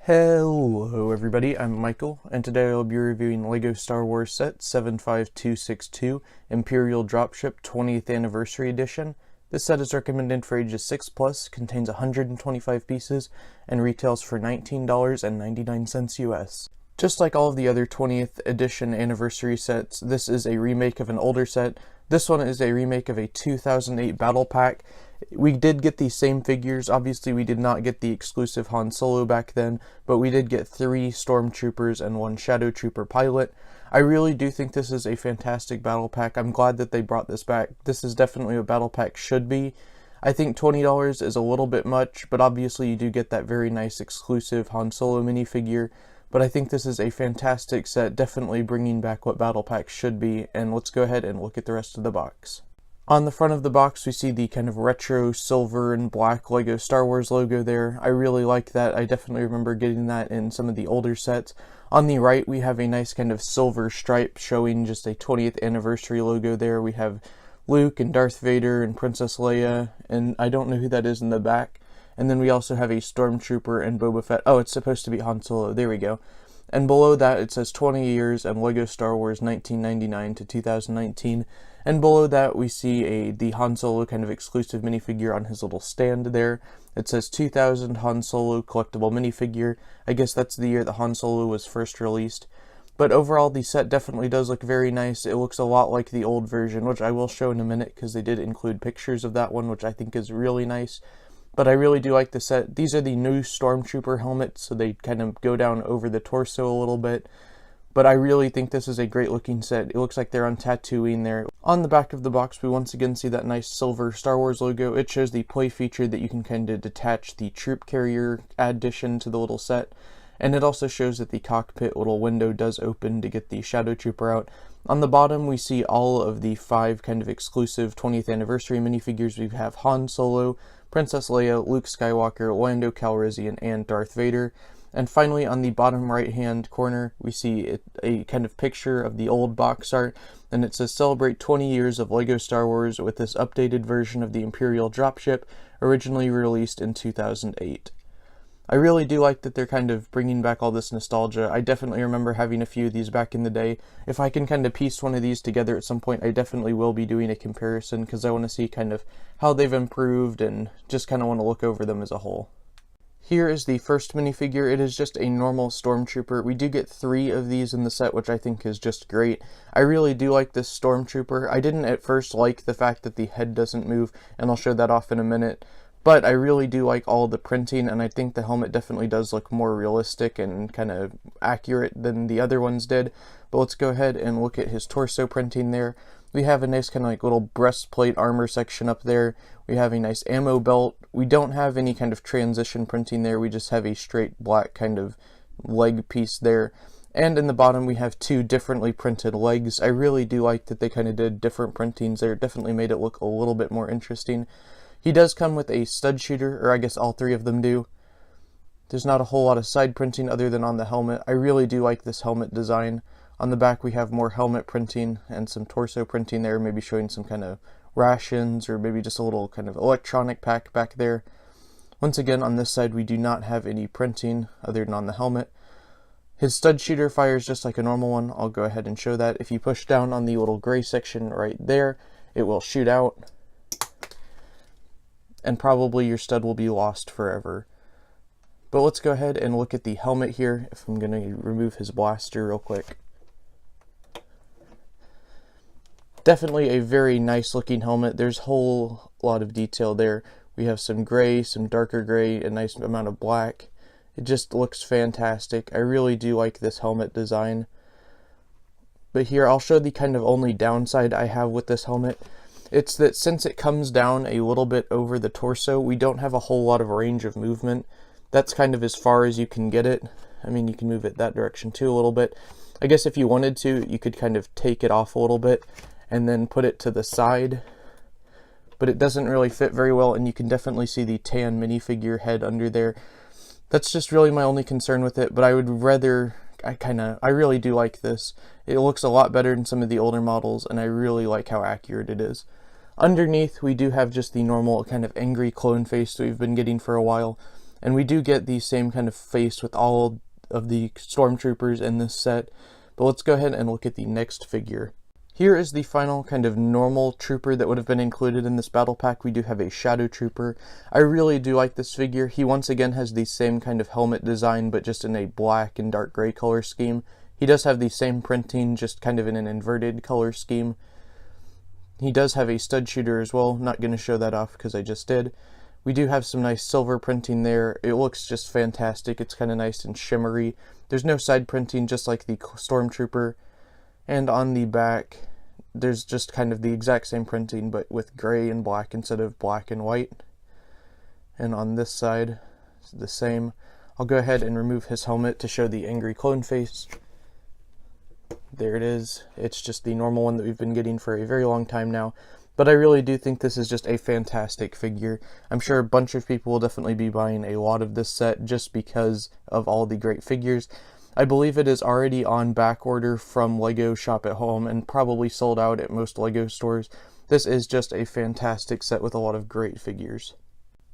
Hello everybody, I'm Michael, and today I'll be reviewing LEGO Star Wars Set 75262 Imperial Dropship 20th Anniversary Edition. This set is recommended for ages 6+, contains 125 pieces, and retails for $19.99 US. Just like all of the other 20th edition anniversary sets, this is a remake of an older set. This one is a remake of a 2008 battle pack. We did get the same figures. Obviously we did not get the exclusive Han Solo back then, but we did get 3 Stormtroopers and 1 Shadow Trooper pilot. I really do think this is a fantastic battle pack. I'm glad that they brought this back. This is definitely what battle pack should be. I think $20 is a little bit much, but obviously you do get that very nice exclusive Han Solo minifigure. But I think this is a fantastic set, definitely bringing back what battle packs should be, and let's go ahead and look at the rest of the box. On the front of the box, we see the kind of retro silver and black LEGO Star Wars logo there. I really like that. I definitely remember getting that in some of the older sets. On the right, we have a nice kind of silver stripe showing just a 20th anniversary logo there. We have Luke and Darth Vader and Princess Leia, and I don't know who that is in the back. And then we also have a Stormtrooper and Boba Fett. Oh, it's supposed to be Han Solo. There we go. And below that, it says 20 years and LEGO Star Wars 1999 to 2019. And below that, we see the Han Solo kind of exclusive minifigure on his little stand there. It says 2000 Han Solo collectible minifigure. I guess that's the year that Han Solo was first released. But overall, the set definitely does look very nice. It looks a lot like the old version, which I will show in a minute because they did include pictures of that one, which I think is really nice. But I really do like the set. These are the new Stormtrooper helmets, so they kind of go down over the torso a little bit. But I really think this is a great looking set. It looks like they're on Tatooine there. On the back of the box, we once again see that nice silver Star Wars logo. It shows the play feature that you can kind of detach the troop carrier addition to the little set. And it also shows that the cockpit little window does open to get the Shadow Trooper out. On the bottom, we see all of the 5 kind of exclusive 20th anniversary minifigures. We have Han Solo, Princess Leia, Luke Skywalker, Lando Calrissian, and Darth Vader. And finally, on the bottom right-hand corner, we see a kind of picture of the old box art, and it says, "Celebrate 20 years of LEGO Star Wars with this updated version of the Imperial Dropship, originally released in 2008. I really do like that they're kind of bringing back all this nostalgia. I definitely remember having a few of these back in the day. If I can kind of piece one of these together at some point, I definitely will be doing a comparison because I want to see kind of how they've improved and just kind of want to look over them as a whole. Here is the first minifigure. It is just a normal Stormtrooper. We do get 3 of these in the set, which I think is just great. I really do like this Stormtrooper. I didn't at first like the fact that the head doesn't move, and I'll show that off in a minute. But I really do like all the printing, and I think the helmet definitely does look more realistic and kind of accurate than the other ones did. But let's go ahead and look at his torso printing there. We have a nice kind of like little breastplate armor section up there. We have a nice ammo belt. We don't have any kind of transition printing there. We just have a straight black kind of leg piece there. And in the bottom we have 2 differently printed legs. I really do like that they kind of did different printings there. It definitely made it look a little bit more interesting. He does come with a stud shooter, or I guess all 3 of them do. There's not a whole lot of side printing other than on the helmet. I really do like this helmet design. On the back we have more helmet printing and some torso printing there, maybe showing some kind of rations or maybe just a little kind of electronic pack back there. Once again, on this side we do not have any printing other than on the helmet. His stud shooter fires just like a normal one. I'll go ahead and show that. If you push down on the little gray section right there, it will shoot out. And probably your stud will be lost forever. But let's go ahead and look at the helmet here, if I'm going to remove his blaster real quick. Definitely a very nice looking helmet. There's a whole lot of detail there. We have some gray, some darker gray, a nice amount of black. It just looks fantastic. I really do like this helmet design. But here I'll show the kind of only downside I have with this helmet. It's that since it comes down a little bit over the torso, we don't have a whole lot of range of movement. That's kind of as far as you can get it. I mean, you can move it that direction too a little bit. I guess if you wanted to, you could kind of take it off a little bit and then put it to the side. But it doesn't really fit very well, and you can definitely see the tan minifigure head under there. That's just really my only concern with it, but I would rather... I really do like this. It looks a lot better than some of the older models, and I really like how accurate it is. Underneath, we do have just the normal kind of angry clone face that we've been getting for a while. And we do get the same kind of face with all of the Stormtroopers in this set. But let's go ahead and look at the next figure. Here is the final kind of normal trooper that would have been included in this battle pack. We do have a Shadow Trooper. I really do like this figure. He once again has the same kind of helmet design, but just in a black and dark gray color scheme. He does have the same printing, just kind of in an inverted color scheme. He does have a stud shooter as well. Not going to show that off because I just did. We do have some nice silver printing there. It looks just fantastic. It's kind of nice and shimmery. There's no side printing, just like the Stormtrooper. And on the back, there's just kind of the exact same printing, but with gray and black instead of black and white. And on this side, it's the same. I'll go ahead and remove his helmet to show the angry clone face. There it is. It's just the normal one that we've been getting for a very long time now. But I really do think this is just a fantastic figure. I'm sure a bunch of people will definitely be buying a lot of this set just because of all the great figures. I believe it is already on back order from LEGO Shop at Home and probably sold out at most LEGO stores. This is just a fantastic set with a lot of great figures.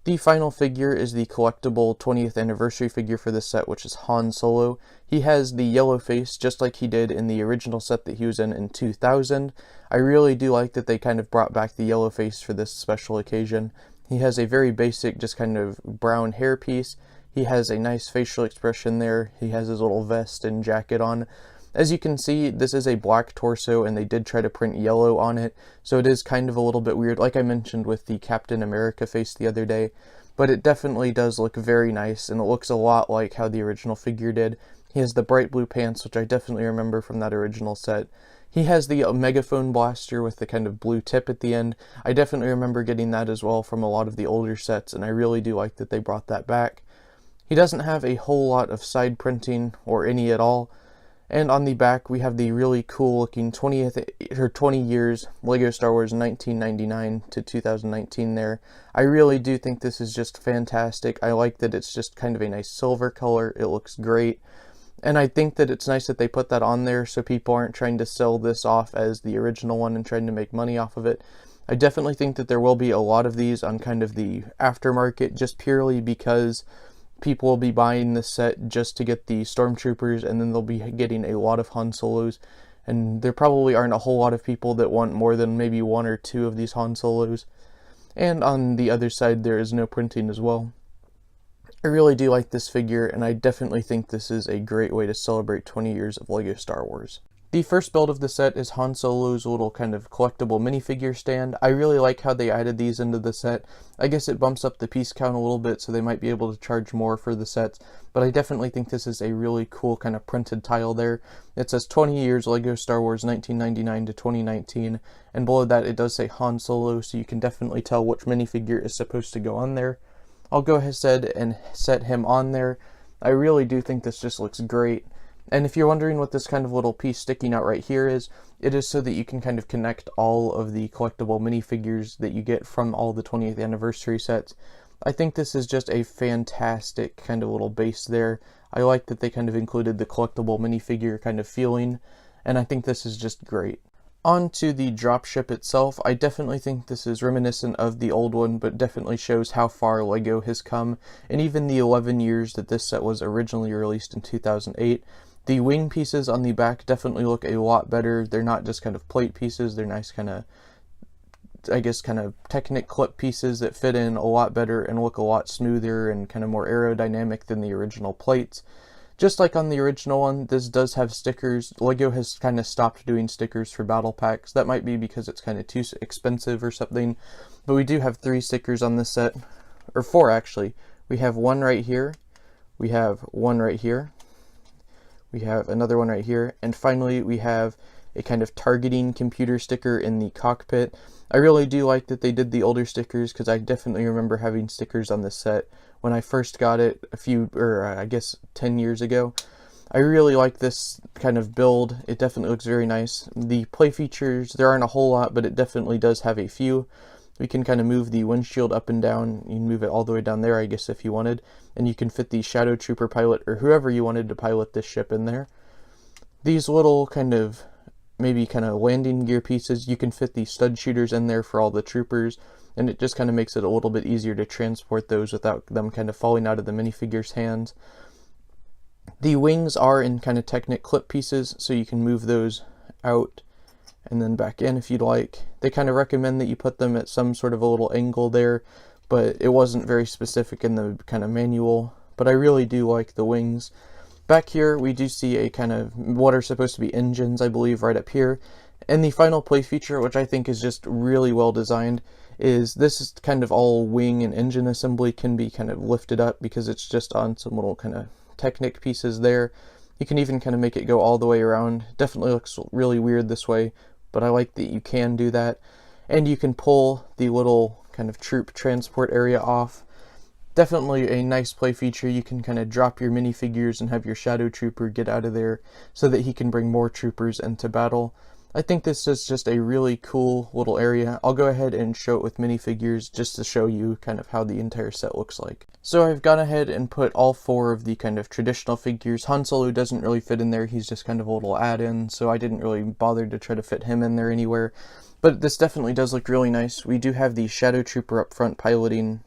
The final figure is the collectible 20th anniversary figure for this set, which is Han Solo. He has the yellow face just like he did in the original set that he was in 2000. I really do like that they kind of brought back the yellow face for this special occasion. He has a very basic, just kind of brown hairpiece. He has a nice facial expression there. He has his little vest and jacket on. As you can see, this is a black torso and they did try to print yellow on it, so it is kind of a little bit weird, like I mentioned with the Captain America face the other day, but it definitely does look very nice and it looks a lot like how the original figure did. He has the bright blue pants, which I definitely remember from that original set. He has the megaphone blaster with the kind of blue tip at the end. I definitely remember getting that as well from a lot of the older sets, and I really do like that they brought that back. He doesn't have a whole lot of side printing, or any at all. And on the back, we have the really cool looking 20 years LEGO Star Wars 1999 to 2019 there. I really do think this is just fantastic. I like that it's just kind of a nice silver color. It looks great. And I think that it's nice that they put that on there so people aren't trying to sell this off as the original one and trying to make money off of it. I definitely think that there will be a lot of these on kind of the aftermarket just purely because people will be buying this set just to get the Stormtroopers, and then they'll be getting a lot of Han Solos, and there probably aren't a whole lot of people that want more than maybe one or two of these Han Solos. And on the other side there is no printing as well. I really do like this figure, and I definitely think this is a great way to celebrate 20 years of LEGO Star Wars. The first build of the set is Han Solo's little kind of collectible minifigure stand. I really like how they added these into the set. I guess it bumps up the piece count a little bit, so they might be able to charge more for the sets, but I definitely think this is a really cool kind of printed tile there. It says 20 years LEGO Star Wars 1999 to 2019, and below that it does say Han Solo, so you can definitely tell which minifigure is supposed to go on there. I'll go ahead and set him on there. I really do think this just looks great. And if you're wondering what this kind of little piece sticking out right here is, it is so that you can kind of connect all of the collectible minifigures that you get from all the 20th anniversary sets. I think this is just a fantastic kind of little base there. I like that they kind of included the collectible minifigure kind of feeling, and I think this is just great. On to the dropship itself, I definitely think this is reminiscent of the old one, but definitely shows how far LEGO has come, and even the 11 years that this set was originally released in 2008. The wing pieces on the back definitely look a lot better. They're not just kind of plate pieces, they're nice kind of, I guess, kind of Technic clip pieces that fit in a lot better and look a lot smoother and kind of more aerodynamic than the original plates. Just like on the original one, this does have stickers. LEGO has kind of stopped doing stickers for battle packs. That might be because it's kind of too expensive or something, but we do have 3 stickers on this set, or 4 actually. We have one right here, we have one right here, we have another one right here, and finally we have a kind of targeting computer sticker in the cockpit. I really do like that they did the older stickers because I definitely remember having stickers on this set when I first got it I guess 10 years ago. I really like this kind of build. It definitely looks very nice. The play features, there aren't a whole lot, but it definitely does have a few. We can kind of move the windshield up and down. You can move it all the way down there, I guess, if you wanted. And you can fit the Shadow Trooper pilot or whoever you wanted to pilot this ship in there. These little kind of maybe kind of landing gear pieces. You can fit the stud shooters in there for all the troopers, and it just kind of makes it a little bit easier to transport those without them kind of falling out of the minifigure's hands. The wings are in kind of Technic clip pieces, so you can move those out and then back in if you'd like. They kind of recommend that you put them at some sort of a little angle there, but it wasn't very specific in the kind of manual. But I really do like the wings. Back here we do see a kind of what are supposed to be engines, I believe, right up here. And the final play feature, which I think is just really well designed, is this is kind of all wing and engine assembly can be kind of lifted up because it's just on some little kind of Technic pieces there. You can even kind of make it go all the way around. Definitely looks really weird this way, but I like that you can do that. And you can pull the little kind of troop transport area off. Definitely a nice play feature. You can kind of drop your minifigures and have your Shadow Trooper get out of there so that he can bring more troopers into battle. I think this is just a really cool little area. I'll go ahead and show it with minifigures just to show you kind of how the entire set looks like. So I've gone ahead and put all 4 of the kind of traditional figures. Han Solo doesn't really fit in there. He's just kind of a little add-in, so I didn't really bother to try to fit him in there anywhere. But this definitely does look really nice. We do have the Shadow Trooper up front piloting.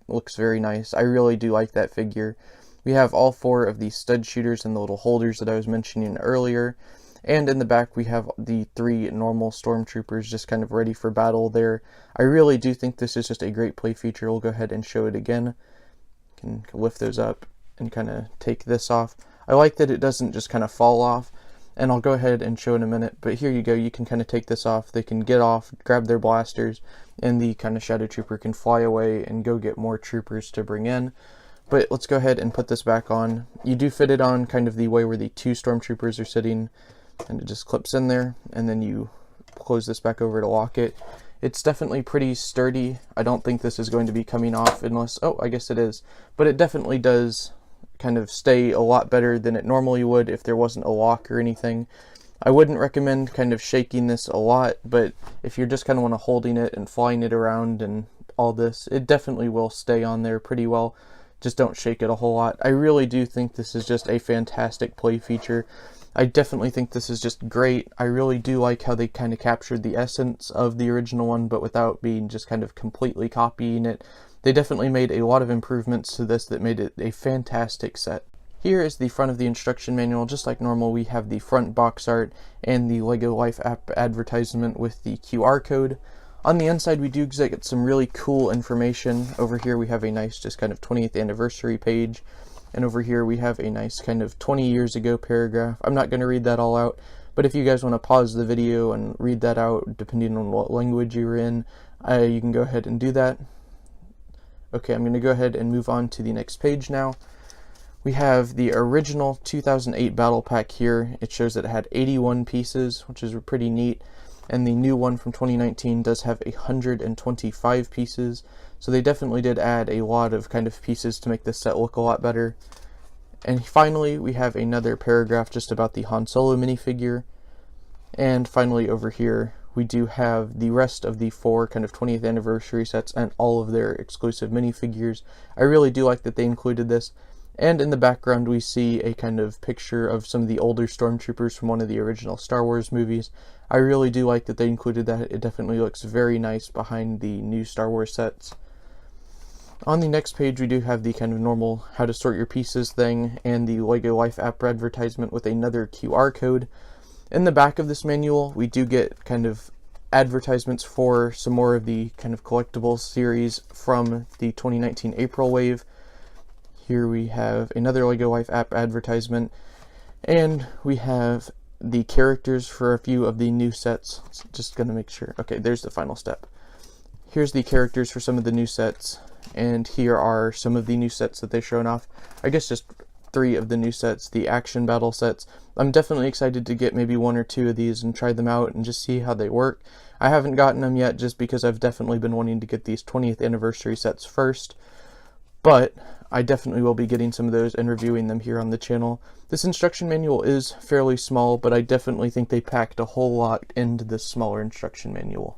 Looks very nice. I really do like that figure. We have all 4 of the stud shooters and the little holders that I was mentioning earlier. And in the back we have the 3 normal Stormtroopers just kind of ready for battle there. I really do think this is just a great play feature. We'll go ahead and show it again. Can lift those up and kind of take this off. I like that it doesn't just kind of fall off, and I'll go ahead and show in a minute. But here you go, you can kind of take this off. They can get off, grab their blasters, and the kind of Shadow Trooper can fly away and go get more troopers to bring in. But let's go ahead and put this back on. You do fit it on kind of the way where the 2 Stormtroopers are sitting, and it just clips in there, and then you close this back over to lock it. It's definitely pretty sturdy. I don't think this is going to be coming off unless, oh, I guess it is. But it definitely does kind of stay a lot better than it normally would if there wasn't a lock or anything. I wouldn't recommend kind of shaking this a lot, but if you're just kind of want to holding it and flying it around and all this, it definitely will stay on there pretty well. Just don't shake it a whole lot. I really do think this is just a fantastic play feature. I definitely think this is just great. I really do like how they kind of captured the essence of the original one, but without being just kind of completely copying it. They definitely made a lot of improvements to this that made it a fantastic set. Here is the front of the instruction manual. Just like normal, we have the front box art and the LEGO Life app advertisement with the QR code. On the inside, we do get some really cool information. Over here, we have a nice just kind of 20th anniversary page. And over here we have a nice kind of 20 years ago paragraph. I'm not going to read that all out, but if you guys want to pause the video and read that out, depending on what language you're in, you can go ahead and do that. Okay, I'm going to go ahead and move on to the next page now. We have the original 2008 battle pack here. It shows that it had 81 pieces, which is pretty neat. And the new one from 2019 does have 125 pieces. So they definitely did add a lot of kind of pieces to make this set look a lot better. And finally, we have another paragraph just about the Han Solo minifigure. And finally, over here, we do have the rest of the 4 kind of 20th anniversary sets and all of their exclusive minifigures. I really do like that they included this. And in the background, we see a kind of picture of some of the older Stormtroopers from one of the original Star Wars movies. I really do like that they included that. It definitely looks very nice behind the new Star Wars sets. On the next page, we do have the kind of normal how to sort your pieces thing and the LEGO Life app advertisement with another QR code. In the back of this manual, we do get kind of advertisements for some more of the kind of collectibles series from the 2019 April wave. Here we have another LEGO Life app advertisement, and we have the characters for a few of the new sets. Just gonna make sure. Okay, there's the final step. Here's the characters for some of the new sets, and here are some of the new sets that they've shown off. I guess just 3 of the new sets, the action battle sets. I'm definitely excited to get maybe 1 or 2 of these and try them out and just see how they work. I haven't gotten them yet just because I've definitely been wanting to get these 20th anniversary sets first, but I definitely will be getting some of those and reviewing them here on the channel. This instruction manual is fairly small, but I definitely think they packed a whole lot into this smaller instruction manual.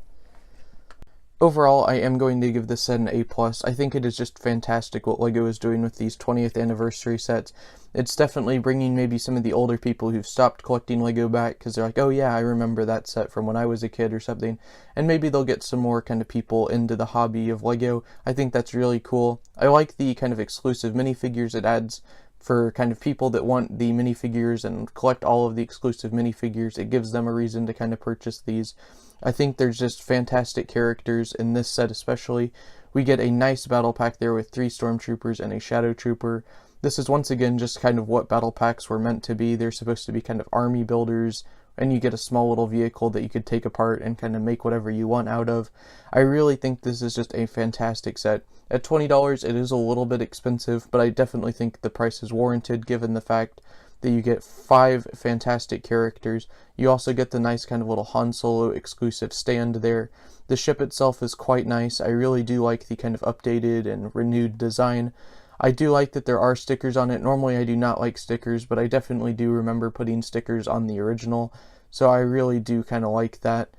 Overall, I am going to give this set an A+. I think it is just fantastic what LEGO is doing with these 20th anniversary sets. It's definitely bringing maybe some of the older people who've stopped collecting LEGO back because they're like, oh yeah, I remember that set from when I was a kid or something. And maybe they'll get some more kind of people into the hobby of LEGO. I think that's really cool. I like the kind of exclusive minifigures it adds for kind of people that want the minifigures and collect all of the exclusive minifigures. It gives them a reason to kind of purchase these. I think there's just fantastic characters in this set especially. We get a nice battle pack there with 3 Stormtroopers and a Shadow Trooper. This is once again just kind of what battle packs were meant to be. They're supposed to be kind of army builders, and you get a small little vehicle that you could take apart and kind of make whatever you want out of. I really think this is just a fantastic set. At $20, it is a little bit expensive, but I definitely think the price is warranted given the fact that you get 5 fantastic characters. You also get the nice kind of little Han Solo exclusive stand there. The ship itself is quite nice. I really do like the kind of updated and renewed design. I do like that there are stickers on it. Normally I do not like stickers, but I definitely do remember putting stickers on the original, so I really do kind of like that.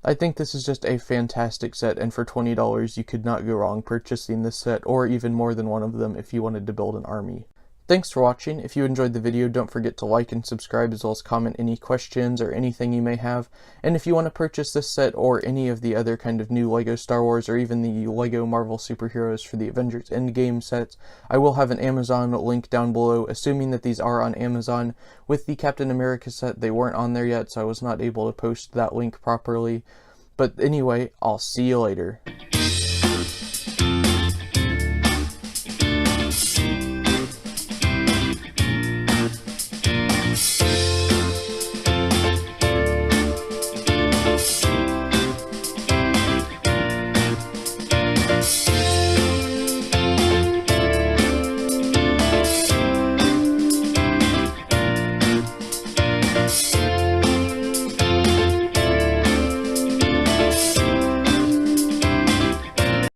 I think this is just a fantastic set, and for $20 you could not go wrong purchasing this set, or even more than one of them if you wanted to build an army. Thanks for watching. If you enjoyed the video, don't forget to like and subscribe, as well as comment any questions or anything you may have. And if you want to purchase this set or any of the other kind of new LEGO Star Wars or even the LEGO Marvel superheroes for the Avengers Endgame sets, I will have an Amazon link down below, assuming that these are on Amazon. With the Captain America set, they weren't on there yet, so I was not able to post that link properly. But anyway, I'll see you later.